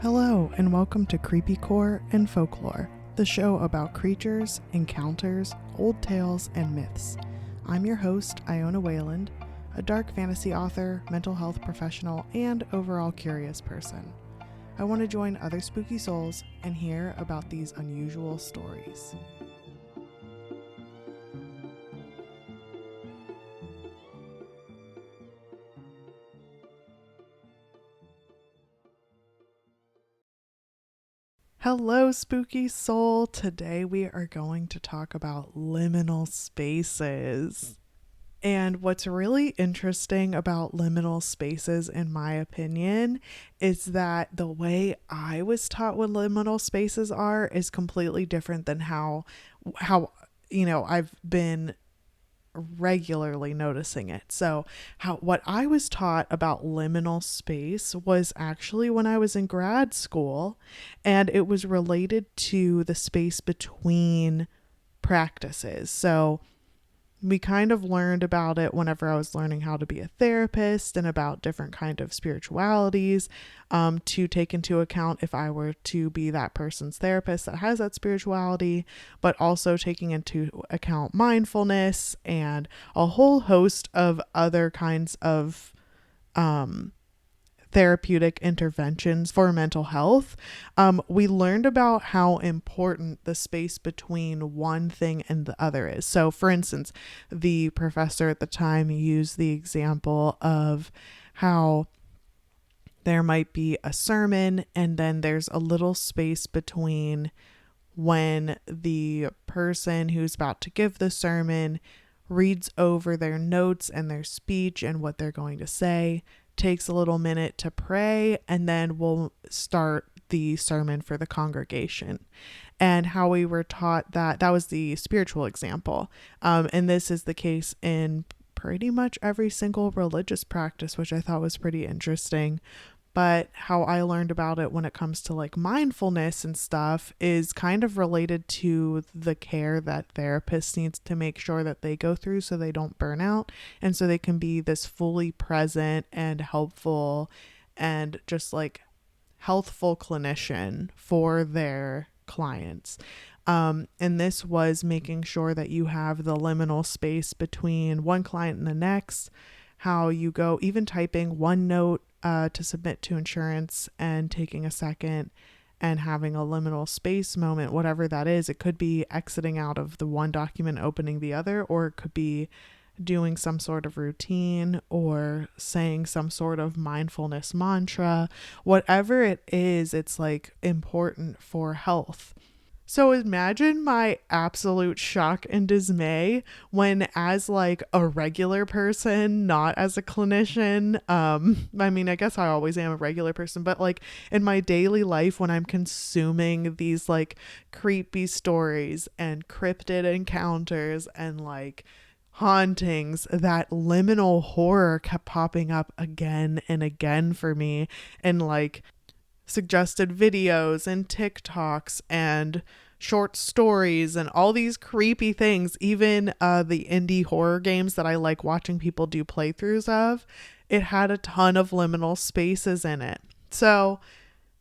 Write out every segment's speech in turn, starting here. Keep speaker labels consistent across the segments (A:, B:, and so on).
A: Hello, and welcome to Creepycore and Folklore, the show about creatures, encounters, old tales, and myths. I'm your host, Iona Wayland, a dark fantasy author, mental health professional, and overall curious person. I want to join other spooky souls and hear about these unusual stories. Hello, spooky soul. Today we are going to talk about liminal spaces. And what's really interesting about liminal spaces, in my opinion, is that the way I was taught what liminal spaces are is completely different than how I've been regularly noticing it. So what I was taught about liminal space was actually when I was in grad school, and it was related to the space between practices. So we kind of learned about it whenever I was learning how to be a therapist and about different kind of spiritualities to take into account if I were to be that person's therapist that has that spirituality, but also taking into account mindfulness and a whole host of other kinds of therapeutic interventions for mental health. We learned about how important the space between one thing and the other is. So, for instance, the professor at the time used the example of how there might be a sermon and then there's a little space between when the person who's about to give the sermon reads over their notes and their speech and what they're going to say, takes a little minute to pray, and then we'll start the sermon for the congregation. And how we were taught that was the spiritual example. And this is the case in pretty much every single religious practice, which I thought was pretty interesting. But how I learned about it when it comes to like mindfulness and stuff is kind of related to the care that therapists needs to make sure that they go through so they don't burn out and so they can be this fully present and helpful and just like healthful clinician for their clients. And this was making sure that you have the liminal space between one client and the next, how you go, even typing one note to submit to insurance and taking a second and having a liminal space moment, whatever that is. It could be exiting out of the one document, opening the other, or it could be doing some sort of routine or saying some sort of mindfulness mantra. Whatever it is, it's like important for health. So imagine my absolute shock and dismay when, as like a regular person, not as a clinician, I mean, I guess I always am a regular person, but like in my daily life when I'm consuming these like creepy stories and cryptid encounters and like hauntings, that liminal horror kept popping up again and again for me, and like suggested videos and TikToks and short stories and all these creepy things, even the indie horror games that I like watching people do playthroughs of, it had a ton of liminal spaces in it. So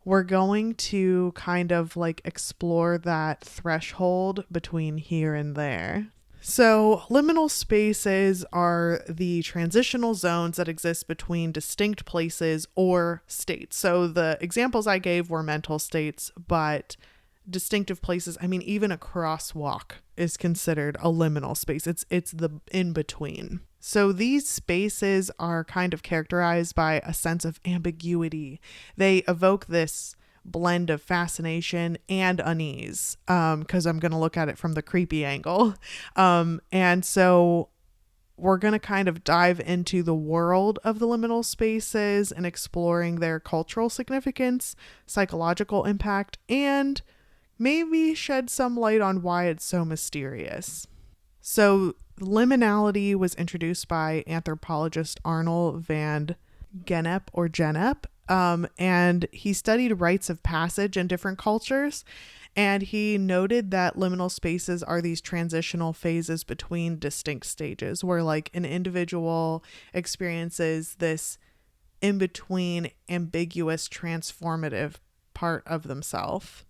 A: we're going to kind of like explore that threshold between here and there. So, liminal spaces are the transitional zones that exist between distinct places or states. So, the examples I gave were mental states, but distinctive places, I mean, even a crosswalk is considered a liminal space. It's the in between. So, these spaces are kind of characterized by a sense of ambiguity. They evoke this blend of fascination and unease, because I'm going to look at it from the creepy angle. And so we're going to kind of dive into the world of the liminal spaces and exploring their cultural significance, psychological impact, and maybe shed some light on why it's so mysterious. So liminality was introduced by anthropologist Arnold van Gennep or Gennep. And he studied rites of passage in different cultures, and he noted that liminal spaces are these transitional phases between distinct stages where like an individual experiences this in between ambiguous transformative part of themselves.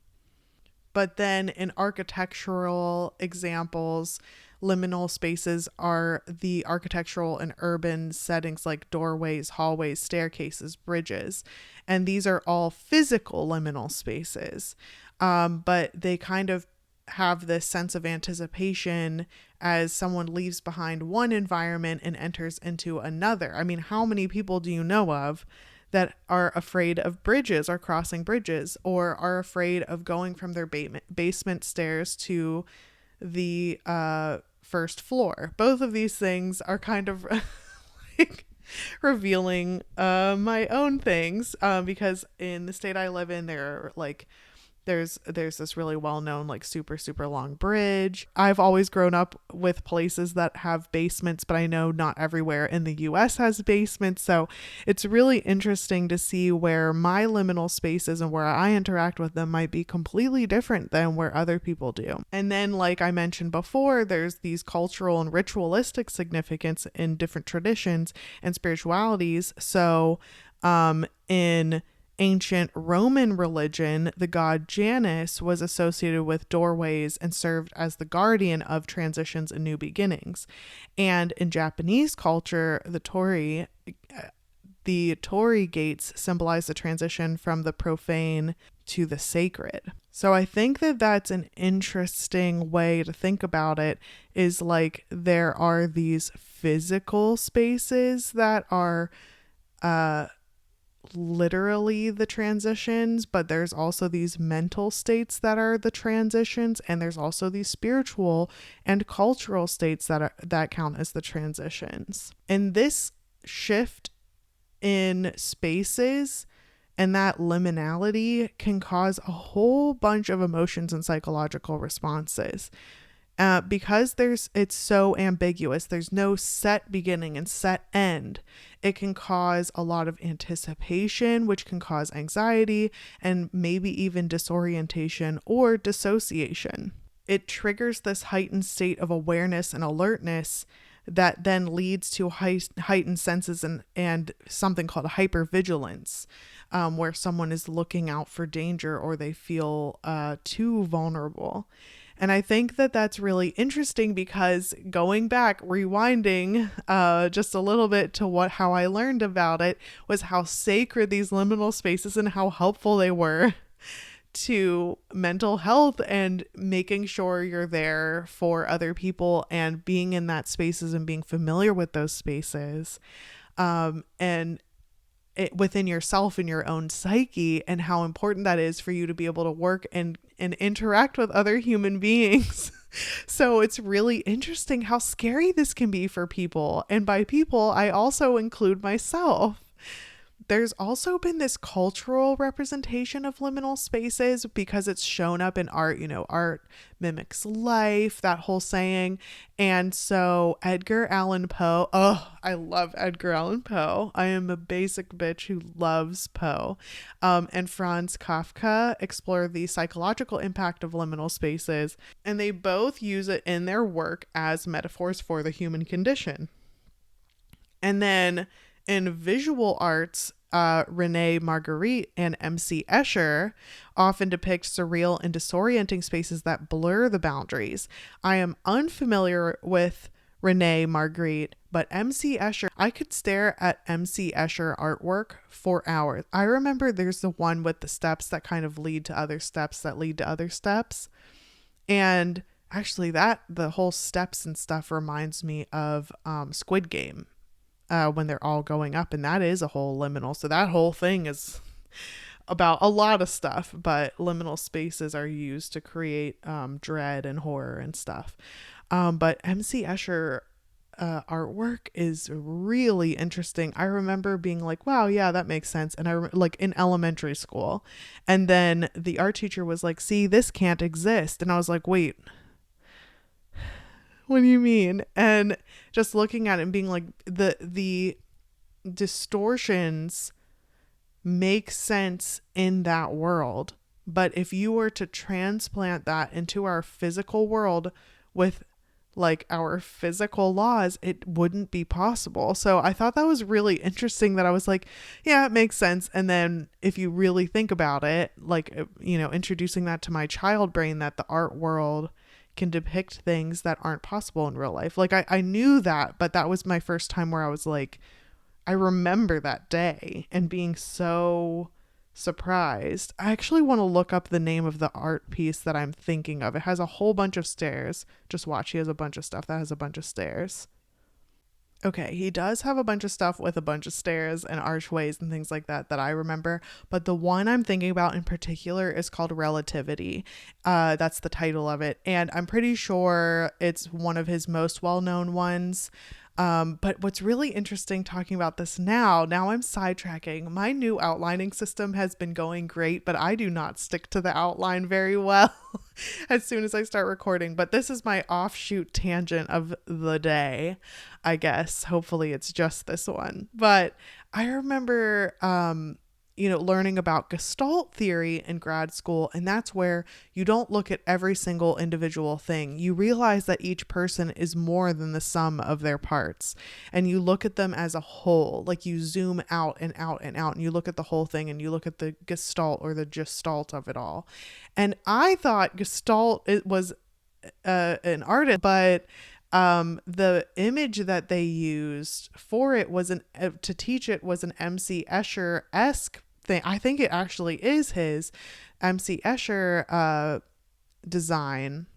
A: But then in architectural examples, liminal spaces are the architectural and urban settings like doorways, hallways, staircases, bridges. And these are all physical liminal spaces. But they kind of have this sense of anticipation as someone leaves behind one environment and enters into another. I mean, how many people do you know of that are afraid of bridges or crossing bridges, or are afraid of going from their basement stairs to the first floor? Both of these things are kind of like revealing my own things, because in the state I live in, there are like there's this really well-known like super long bridge. I've always grown up with places that have basements, but I know not everywhere in the US has basements. So it's really interesting to see where my liminal spaces and where I interact with them might be completely different than where other people do. And then, like I mentioned before, there's these cultural and ritualistic significance in different traditions and spiritualities. So in ancient Roman religion, the god Janus was associated with doorways and served as the guardian of transitions and new beginnings. And in Japanese culture, the torii gates symbolize the transition from the profane to the sacred. So I think that that's an interesting way to think about it, is like there are these physical spaces that are literally the transitions, but there's also these mental states that are the transitions, and there's also these spiritual and cultural states that count as the transitions. And this shift in spaces and that liminality can cause a whole bunch of emotions and psychological responses. Because it's so ambiguous, there's no set beginning and set end. It can cause a lot of anticipation, which can cause anxiety and maybe even disorientation or dissociation. It triggers this heightened state of awareness and alertness that then leads to heightened senses and something called hypervigilance, where someone is looking out for danger or they feel too vulnerable. And I think that that's really interesting because going back, rewinding just a little bit to how I learned about it, was how sacred these liminal spaces and how helpful they were to mental health and making sure you're there for other people and being in that spaces and being familiar with those spaces. And within yourself and your own psyche, and how important that is for you to be able to work and interact with other human beings. So it's really interesting how scary this can be for people. And by people, I also include myself. There's also been this cultural representation of liminal spaces because it's shown up in art. Art mimics life, that whole saying. And so Edgar Allan Poe, I love Edgar Allan Poe. I am a basic bitch who loves Poe. And Franz Kafka explore the psychological impact of liminal spaces, and they both use it in their work as metaphors for the human condition. And then in visual arts, Rene Magritte and M.C. Escher often depict surreal and disorienting spaces that blur the boundaries. I am unfamiliar with Rene Magritte, but M.C. Escher, I could stare at M.C. Escher artwork for hours. I remember there's the one with the steps that kind of lead to other steps that lead to other steps. And actually the whole steps and stuff reminds me of Squid Game. When they're all going up, and that is a whole liminal. So that whole thing is about a lot of stuff, but liminal spaces are used to create dread and horror and stuff. But MC Escher artwork is really interesting. I remember being like, wow, yeah, that makes sense. And like in elementary school, and then the art teacher was like, see, this can't exist. And I was like, wait, what do you mean? And just looking at it and being like, the distortions make sense in that world. But if you were to transplant that into our physical world with like our physical laws, it wouldn't be possible. So I thought that was really interesting that I was like, yeah, it makes sense. And then if you really think about it, like, introducing that to my child brain, that the art world can depict things that aren't possible in real life. Like I knew that, but that was my first time where I was like, I remember that day and being so surprised. I actually want to look up the name of the art piece that I'm thinking of. It has a whole bunch of stairs. Just watch. He has a bunch of stuff that has a bunch of stairs. Okay, he does have a bunch of stuff with a bunch of stairs and archways and things like that I remember, but the one I'm thinking about in particular is called Relativity. That's the title of it, and I'm pretty sure it's one of his most well-known ones. But what's really interesting talking about this now I'm sidetracking. My new outlining system has been going great, but I do not stick to the outline very well as soon as I start recording. But this is my offshoot tangent of the day, I guess. Hopefully it's just this one. But I remember, learning about Gestalt theory in grad school. And that's where you don't look at every single individual thing. You realize that each person is more than the sum of their parts. And you look at them as a whole. Like you zoom out and out and out, and you look at the whole thing, and you look at the Gestalt or the Gestalt of it all. And I thought Gestalt it was an artist, but the image that they used for it was to teach it was an MC Escher-esque thing. I think it actually is his MC Escher design,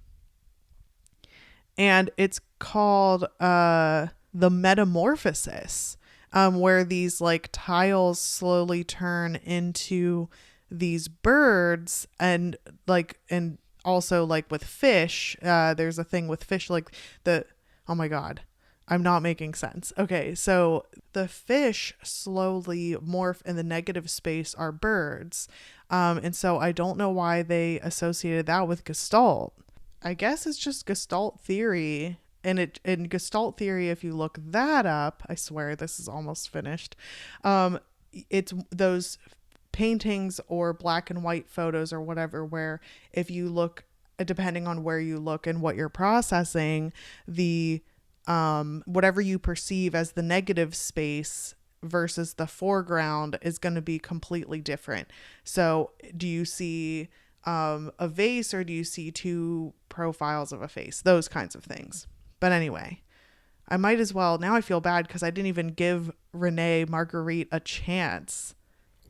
A: and it's called the Metamorphosis, where these like tiles slowly turn into these birds, and also like with fish, there's a thing with fish, like oh my God, I'm not making sense. Okay, so the fish slowly morph in the negative space are birds. And so I don't know why they associated that with Gestalt. I guess it's just Gestalt theory. And in Gestalt theory, if you look that up, I swear this is almost finished. It's those paintings or black and white photos or whatever, where if you look, depending on where you look and what you're processing, the whatever you perceive as the negative space versus the foreground is going to be completely different. So do you see a vase, or do you see two profiles of a face? Those kinds of things. But anyway, I might as well, now I feel bad because I didn't even give Rene Magritte a chance.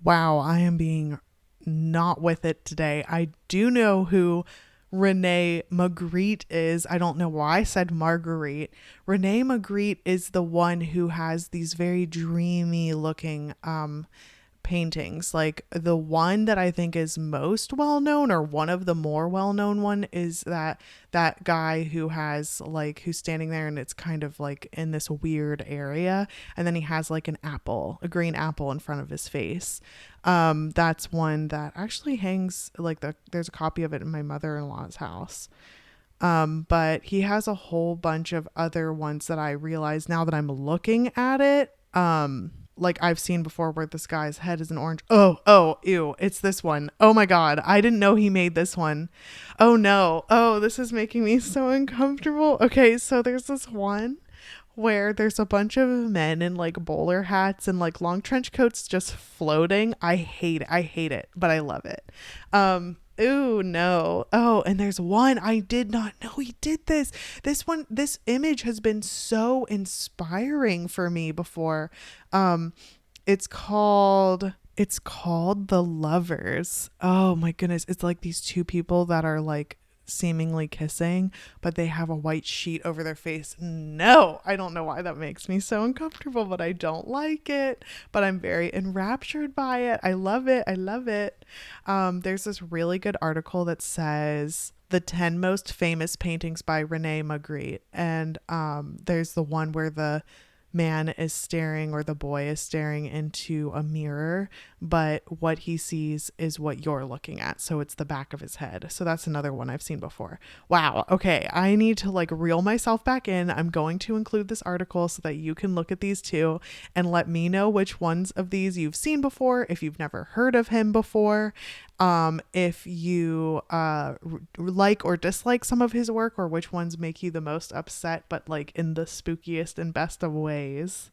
A: Wow, I am being not with it today. I do know who Rene Magritte is. I don't know why I said Marguerite. Rene Magritte is the one who has these very dreamy looking paintings. Like the one that I think is most well known, or one of the more well known one, is that guy who has like, who's standing there and it's kind of like in this weird area, and then he has like a green apple in front of his face. That's one that actually hangs, like there's a copy of it in my mother-in-law's house. But he has a whole bunch of other ones that I realize now that I'm looking at it. Like I've seen before, where this guy's head is an orange. Oh, ew. It's this one. Oh my God. I didn't know he made this one. Oh no. Oh, this is making me so uncomfortable. Okay. So there's this one where there's a bunch of men in like bowler hats and like long trench coats just floating. I hate it, but I love it. Ooh, no. Oh, and there's one, I did not know he did this. This image has been so inspiring for me before. It's called The Lovers. Oh my goodness. It's like these two people that are like seemingly kissing, but they have a white sheet over their face. No, I don't know why that makes me so uncomfortable, but I don't like it. But I'm very enraptured by it. I love it. There's this really good article that says the 10 most famous paintings by Rene Magritte, and there's the one where the man is staring, or the boy is staring into a mirror, but what he sees is what you're looking at. So it's the back of his head. So that's another one I've seen before. Wow. Okay. I need to like reel myself back in. I'm going to include this article so that you can look at these too and let me know which ones of these you've seen before, if you've never heard of him before, if you like or dislike some of his work, or which ones make you the most upset, but like in the spookiest and best of ways.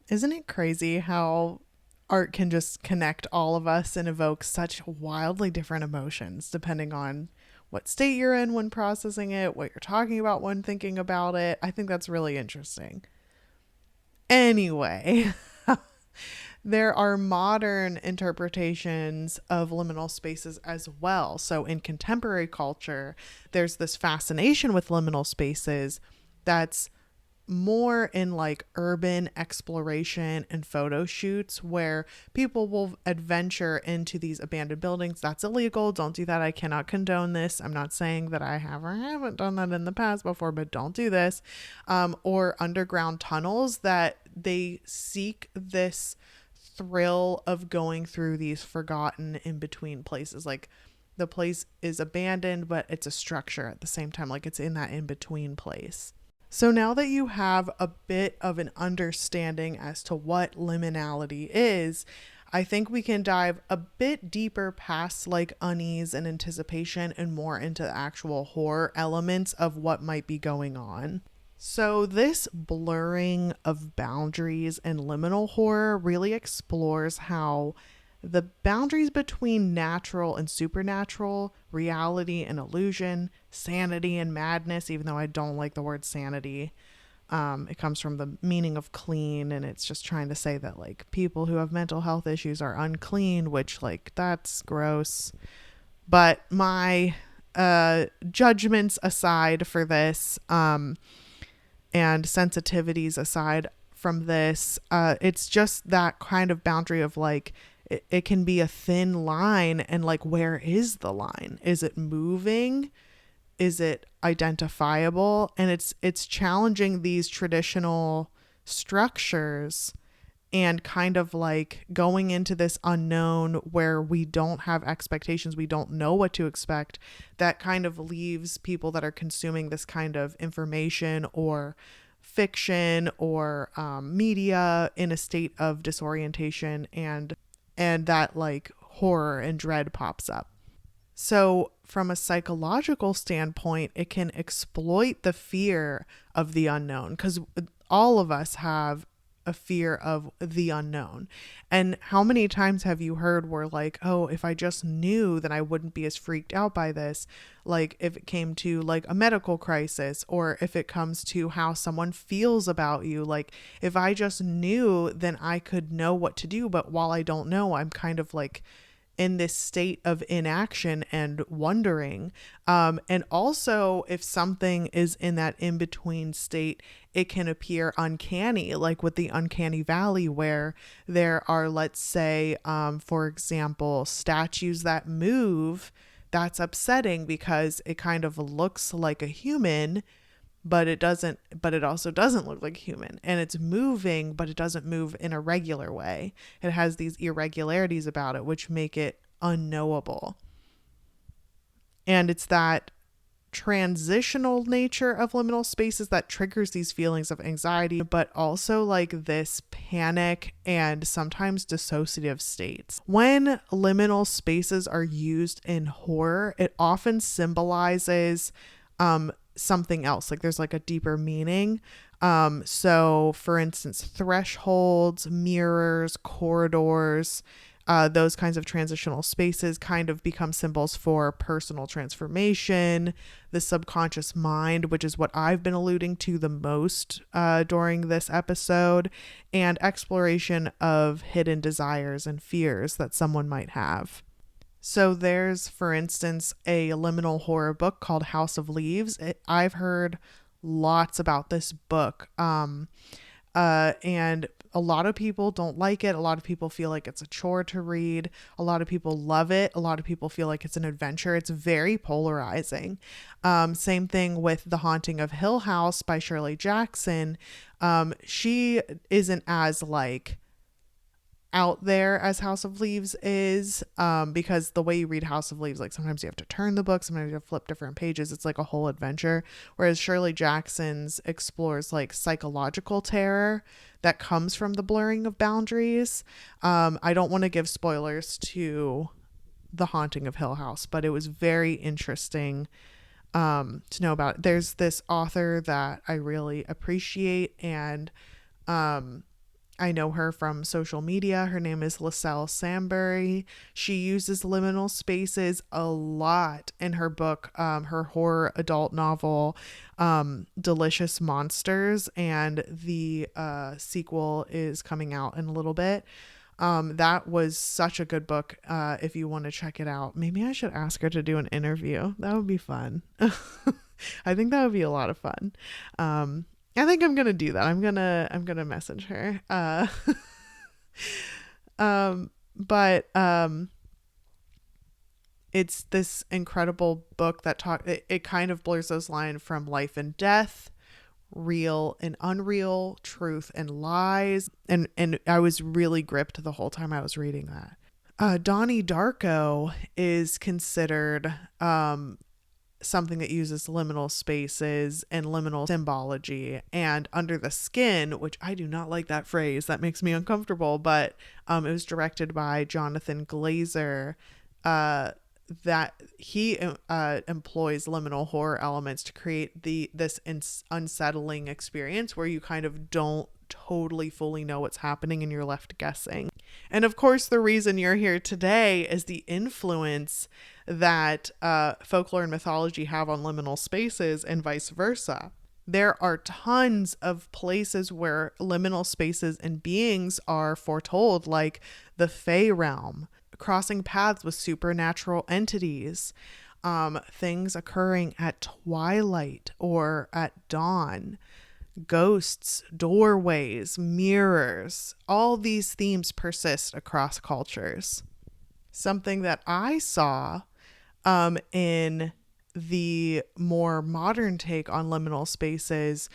A: Isn't it crazy how art can just connect all of us and evoke such wildly different emotions depending on what state you're in when processing it, what you're talking about when thinking about it? I think that's really interesting. Anyway, there are modern interpretations of liminal spaces as well. So in contemporary culture, there's this fascination with liminal spaces that's more in like urban exploration and photo shoots where people will adventure into these abandoned buildings. That's illegal. Don't do that. I cannot condone this. I'm not saying that I have or haven't done that in the past before, but don't do this. Or underground tunnels that they seek this thrill of going through these forgotten in between places. Like the place is abandoned, but it's a structure at the same time. Like it's in that in between place. So now that you have a bit of an understanding as to what liminality is, I think we can dive a bit deeper past like unease and anticipation and more into the actual horror elements of what might be going on. So this blurring of boundaries and liminal horror really explores how the boundaries between natural and supernatural, reality and illusion, sanity and madness, even though I don't like the word sanity. It comes from the meaning of clean, and it's just trying to say that like people who have mental health issues are unclean, which like that's gross. But my judgments aside for this, and sensitivities aside from this, it's just that kind of boundary of like, it can be a thin line, and like where is the line? Is it moving? Is it identifiable? And it's challenging these traditional structures and kind of like going into this unknown where we don't have expectations, we don't know what to expect. That kind of leaves people that are consuming this kind of information or fiction or media in a state of disorientation, and that like horror and dread pops up. So from a psychological standpoint, it can exploit the fear of the unknown, because all of us have a fear of the unknown. And how many times have you heard where like, oh, if I just knew, then I wouldn't be as freaked out by this. Like if it came to like a medical crisis, or if it comes to how someone feels about you, like if I just knew, then I could know what to do. But while I don't know, I'm kind of like in this state of inaction and wondering. And also, if something is in that in-between state, it can appear uncanny, like with the uncanny valley, where there are, let's say, for example, statues that move. That's upsetting because it kind of looks like a human, but it also doesn't look like human, and it's moving, but it doesn't move in a regular way. It has these irregularities about it, which make it unknowable. And it's that transitional nature of liminal spaces that triggers these feelings of anxiety, but also like this panic and sometimes dissociative states. When liminal spaces are used in horror, it often symbolizes something else, like there's like a deeper meaning. So for instance, thresholds, mirrors, corridors, those kinds of transitional spaces kind of become symbols for personal transformation, the subconscious mind, which is what I've been alluding to the most during this episode, and exploration of hidden desires and fears that someone might have. So there's, for instance, a liminal horror book called House of Leaves. I've heard lots about this book. And a lot of people don't like it. A lot of people feel like it's a chore to read. A lot of people love it. A lot of people feel like it's an adventure. It's very polarizing. Same thing with The Haunting of Hill House by Shirley Jackson. She isn't as like out there as House of Leaves is, because the way you read House of Leaves, like sometimes you have to turn the book, sometimes you have to flip different pages. It's like a whole adventure. Whereas Shirley Jackson's explores like psychological terror that comes from the blurring of boundaries. I don't want to give spoilers to The Haunting of Hill House, but it was very interesting to know about. There's this author that I really appreciate, and I know her from social media. Her name is Lascelle Sambury. She uses liminal spaces a lot in her book, her horror adult novel, Delicious Monsters, and the sequel is coming out in a little bit. That was such a good book. If you want to check it out, maybe I should ask her to do an interview. That would be fun. I think that would be a lot of fun. I think I'm gonna do that. I'm gonna message her. But it's this incredible book that it kind of blurs those lines from life and death, real and unreal, truth and lies, and I was really gripped the whole time I was reading that. Donnie Darko is considered something that uses liminal spaces and liminal symbology and under the skin, which I do not like that phrase. That makes me uncomfortable, but it was directed by Jonathan Glazer. That he employs liminal horror elements to create this unsettling experience where you kind of don't totally fully know what's happening and you're left guessing. And of course, the reason you're here today is the influence that folklore and mythology have on liminal spaces and vice versa. There are tons of places where liminal spaces and beings are foretold, like the Fey realm, crossing paths with supernatural entities, things occurring at twilight or at dawn, ghosts, doorways, mirrors. All these themes persist across cultures. Something that I saw in the more modern take on liminal spaces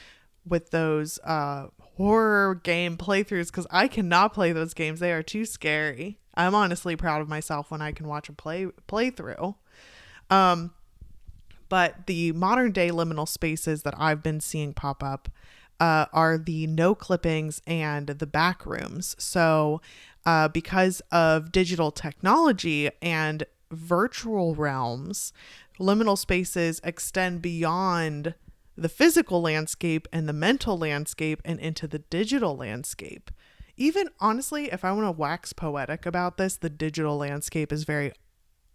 A: with those horror game playthroughs, because I cannot play those games. They are too scary. I'm honestly proud of myself when I can watch a playthrough. But the modern day liminal spaces that I've been seeing pop up are the noclippings and the backrooms. So because of digital technology and virtual realms, liminal spaces extend beyond the physical landscape and the mental landscape and into the digital landscape. Even honestly, if I want to wax poetic about this, the digital landscape is very,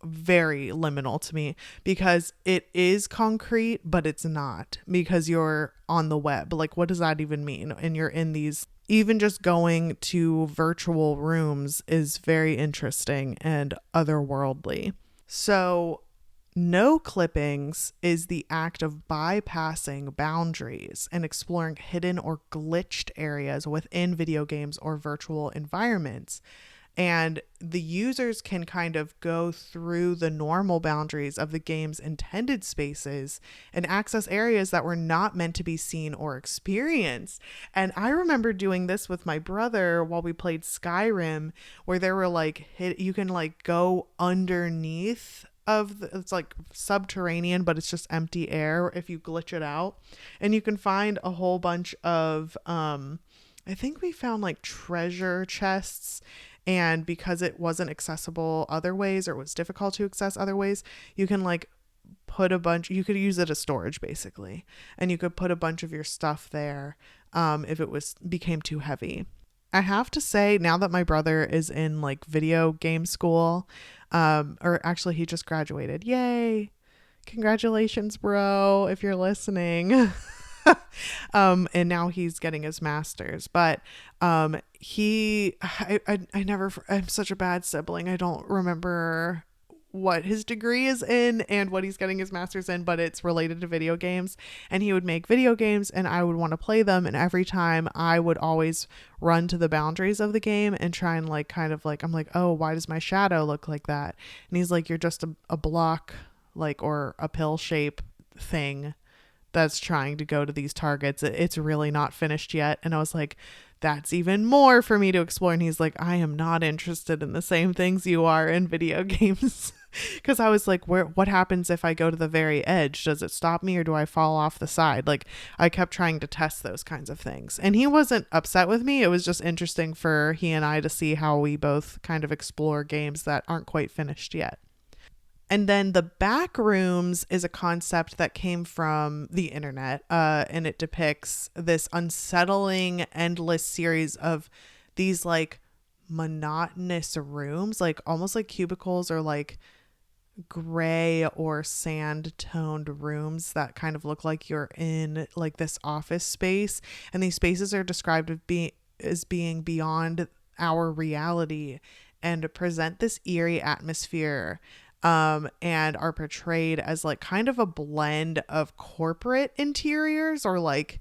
A: very liminal to me, because it is concrete, but it's not, because you're on the web. Like, what does that even mean? And you're in these, even just going to virtual rooms is very interesting and otherworldly. So noclippings is the act of bypassing boundaries and exploring hidden or glitched areas within video games or virtual environments. And the users can kind of go through the normal boundaries of the game's intended spaces and access areas that were not meant to be seen or experienced. And I remember doing this with my brother while we played Skyrim, where there were like, you can like go underneath it's like subterranean, but it's just empty air if you glitch it out. And you can find a whole bunch of, I think we found like treasure chests. And because it wasn't accessible other ways, or it was difficult to access other ways, you can like put you could use it as storage basically. And you could put a bunch of your stuff there if it became too heavy. I have to say, now that my brother is in like video game school, or actually he just graduated. Yay. Congratulations, bro, if you're listening. And now he's getting his master's, but I never, I'm such a bad sibling. I don't remember what his degree is in and what he's getting his master's in, but it's related to video games. And he would make video games and I would want to play them. And every time I would always run to the boundaries of the game and try and like, kind of like, I'm like, oh, why does my shadow look like that? And he's like, you're just a block, like, or a pill shape thing that's trying to go to these targets. It's really not finished yet. And I was like, that's even more for me to explore. And he's like, I am not interested in the same things you are in video games. Because I was like, what happens if I go to the very edge? Does it stop me or do I fall off the side? Like, I kept trying to test those kinds of things. And he wasn't upset with me. It was just interesting for he and I to see how we both kind of explore games that aren't quite finished yet. And then the backrooms is a concept that came from the internet, and it depicts this unsettling, endless series of these like monotonous rooms, like almost like cubicles or like gray or sand toned rooms that kind of look like you're in like this office space. And these spaces are described as being beyond our reality and present this eerie atmosphere, and are portrayed as like kind of a blend of corporate interiors or like,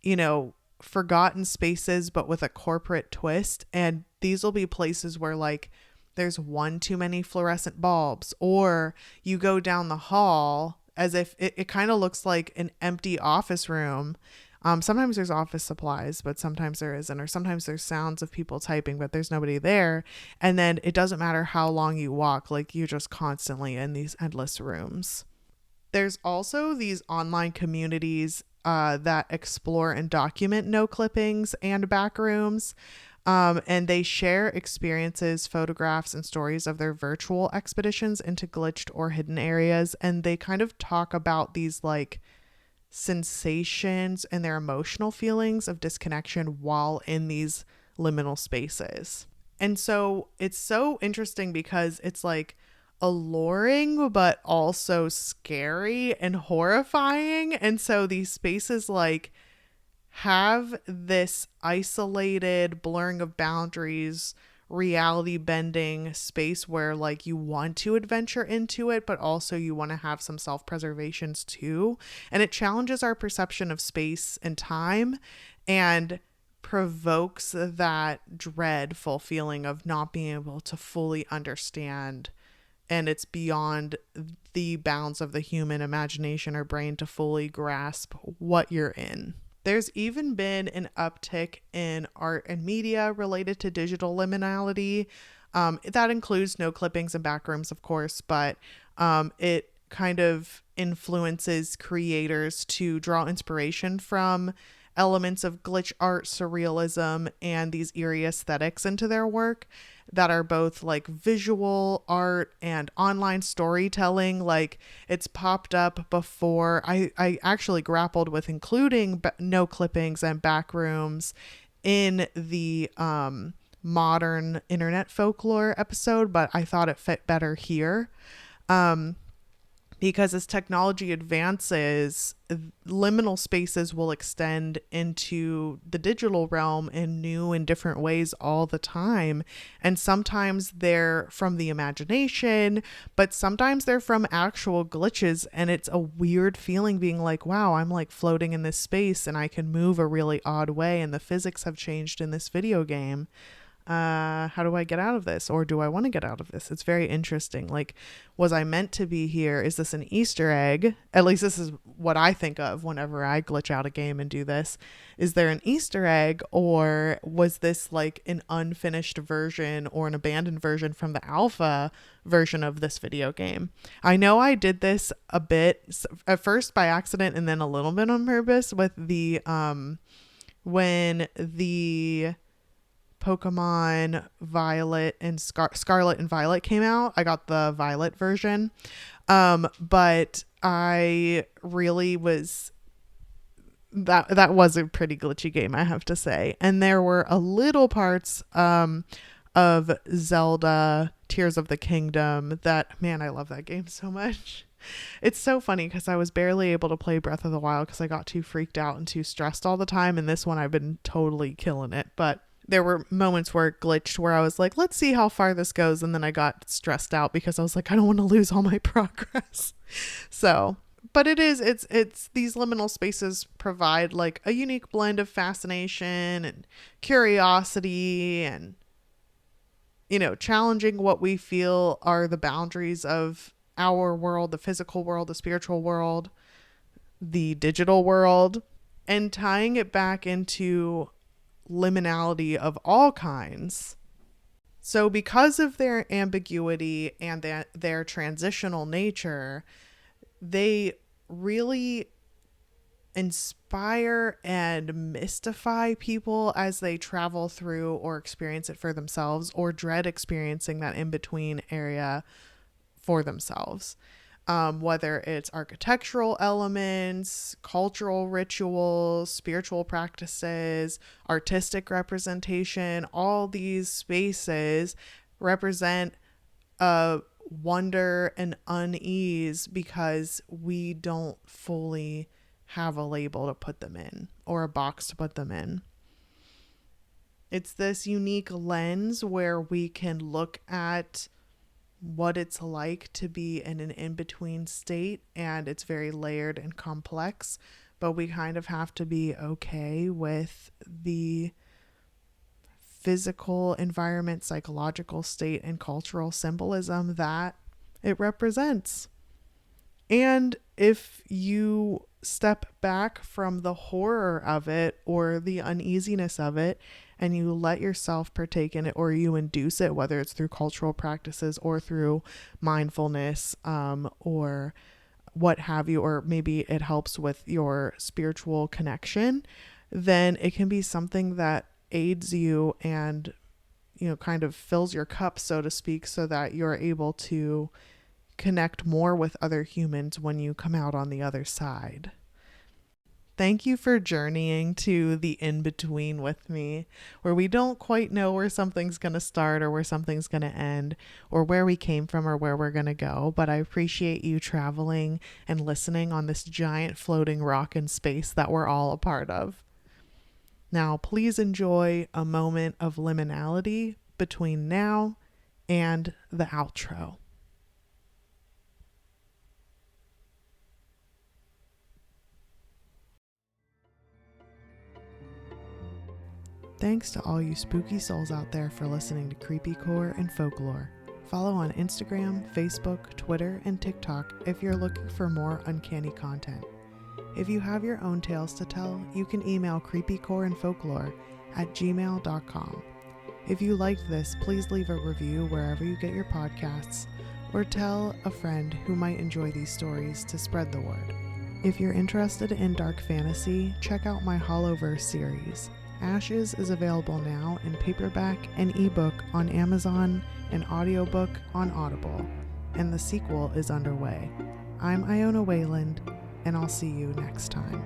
A: you know, forgotten spaces, but with a corporate twist. And these will be places where like there's one too many fluorescent bulbs, or you go down the hall as if it kind of looks like an empty office room. Sometimes there's office supplies, but sometimes there isn't, or sometimes there's sounds of people typing, but there's nobody there. And then it doesn't matter how long you walk, like you're just constantly in these endless rooms. There's also these online communities that explore and document no clippings and backrooms. And they share experiences, photographs, and stories of their virtual expeditions into glitched or hidden areas. And they kind of talk about these like sensations and their emotional feelings of disconnection while in these liminal spaces. And so it's so interesting because it's like alluring but also scary and horrifying. And so these spaces like have this isolated blurring of boundaries, reality bending space where like you want to adventure into it, but also you want to have some self-preservations too. And it challenges our perception of space and time and provokes that dreadful feeling of not being able to fully understand, and it's beyond the bounds of the human imagination or brain to fully grasp what you're in. There's even been an uptick in art and media related to digital liminality. That includes no clippings and backrooms, of course, but it kind of influences creators to draw inspiration from elements of glitch art, surrealism, and these eerie aesthetics into their work that are both like visual art and online storytelling. Like it's popped up before. I actually grappled with including no clippings and backrooms in the modern internet folklore episode, but I thought it fit better here. Because as technology advances, liminal spaces will extend into the digital realm in new and different ways all the time. And sometimes they're from the imagination, but sometimes they're from actual glitches. And it's a weird feeling being like, wow, I'm like floating in this space and I can move a really odd way. And the physics have changed in this video game. How do I get out of this? Or do I want to get out of this? It's very interesting. Like, was I meant to be here? Is this an Easter egg? At least this is what I think of whenever I glitch out a game and do this. Is there an Easter egg, or was this like an unfinished version or an abandoned version from the alpha version of this video game? I know I did this a bit at first by accident and then a little bit on purpose with the when the Pokemon Violet and Scarlet and Violet came out. I got the Violet version. But I really was that was a pretty glitchy game, I have to say. And there were a little parts of Zelda Tears of the Kingdom that, man, I love that game so much. It's so funny because I was barely able to play Breath of the Wild because I got too freaked out and too stressed all the time. And this one I've been totally killing it. But there were moments where it glitched where I was like, let's see how far this goes. And then I got stressed out because I was like, I don't want to lose all my progress. So, but it's these liminal spaces provide like a unique blend of fascination and curiosity and, you know, challenging what we feel are the boundaries of our world, the physical world, the spiritual world, the digital world, and tying it back into liminality of all kinds. So because of their ambiguity and their transitional nature, they really inspire and mystify people as they travel through or experience it for themselves, or dread experiencing that in-between area for themselves. Whether it's architectural elements, cultural rituals, spiritual practices, artistic representation, all these spaces represent a wonder and unease because we don't fully have a label to put them in or a box to put them in. It's this unique lens where we can look at what it's like to be in an in-between state, and it's very layered and complex, but we kind of have to be okay with the physical environment, psychological state, and cultural symbolism that it represents. And if you step back from the horror of it or the uneasiness of it, and you let yourself partake in it, or you induce it, whether it's through cultural practices or through mindfulness, or what have you, or maybe it helps with your spiritual connection, then it can be something that aids you and, kind of fills your cup, so to speak, so that you're able to connect more with other humans when you come out on the other side. Thank you for journeying to the in-between with me, where we don't quite know where something's going to start or where something's going to end, or where we came from or where we're going to go. But I appreciate you traveling and listening on this giant floating rock in space that we're all a part of. Now, please enjoy a moment of liminality between now and the outro. Thanks to all you spooky souls out there for listening to Creepy Core and Folklore. Follow on Instagram, Facebook, Twitter, and TikTok if you're looking for more uncanny content. If you have your own tales to tell, you can email creepycoreandfolklore@gmail.com. If you liked this, please leave a review wherever you get your podcasts, or tell a friend who might enjoy these stories to spread the word. If you're interested in dark fantasy, check out my Hollowverse series. Ashes is available now in paperback and ebook on Amazon and audiobook on Audible, and the sequel is underway. I'm Iona Wayland, and I'll see you next time.